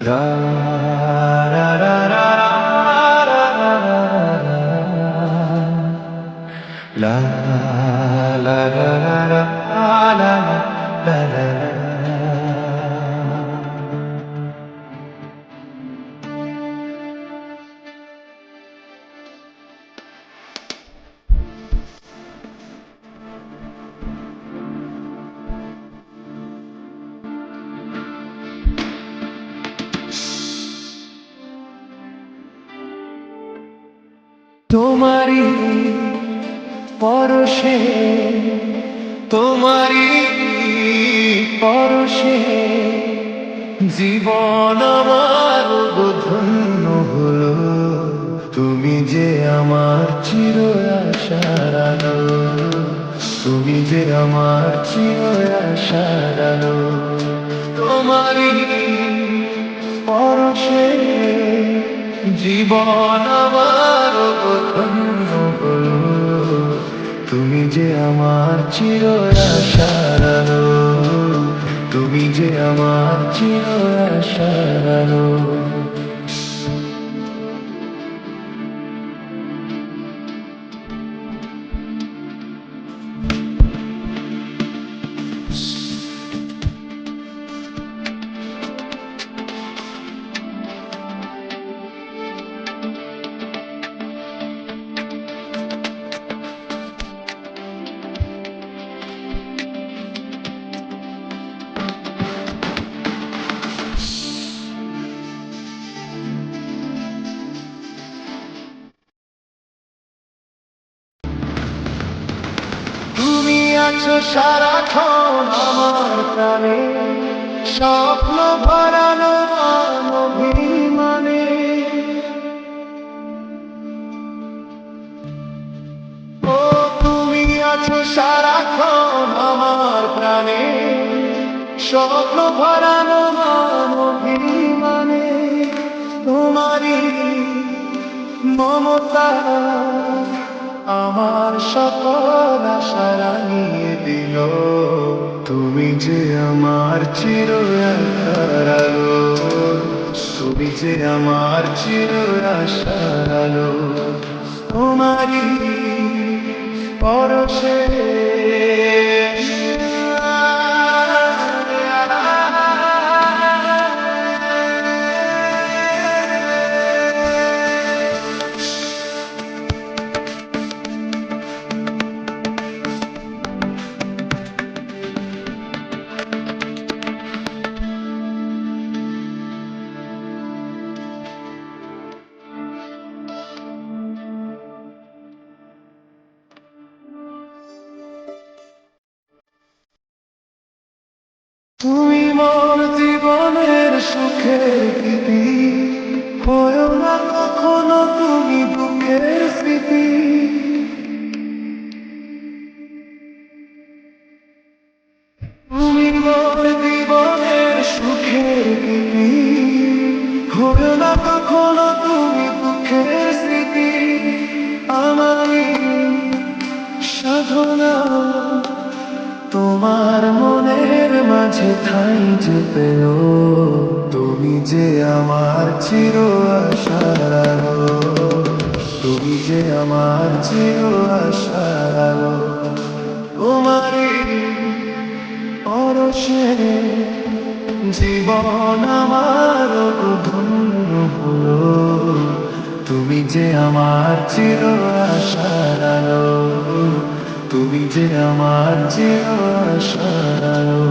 রা রা রা রা রা রা রা রা লা লা লা লা লা লা লা লা লা। তোমারি পরশে, তোমারি পরশে জীবন আমার ধন্য হলো। তুমি যে আমার চির আশার আলো, তুমি যে আমার চির আশার আলো। তোমারি পরশে জীবন আমার ধন্য হলো। তুমি যে আমার চির আশার আলো, তুমি যে আমার চির আশার আলো। তুমি আছো সারাক্ষণ আমার প্রাণে, স্বপ্ন ভরানো অভিমানে। ও তুমি আছো সারাক্ষণ আমার প্রাণে, স্বপ্ন ভরানো অভিমানে। তোমারই মমতা আমার সকল আশা রাঙিয়ে দিল। তুমি যে আমার চির আশার আলো, তুমি যে আমার চির আশার আলো। তোমারই পরশে তুমি মোর জীবনের সুখের গীতি, হয়েও না কখনো তুমি দুঃখের স্মৃতি। তুমি মোর জীবনের সুখের গীতি, হয়েও না কখনো তুমি দুঃখের স্মৃতি। আমারই সাধনা তোমার মনের মাঝে ঠাঁই যে পেল। তুমি যে আমার চির আশার আলো, তুমি যে আমার চির আশার আলো। তোমারই পরশে জীবন আমার ধন্য হলো। তুমি যে আমার চির আশার আলো, তুমি যে আমার চির আশার আলো।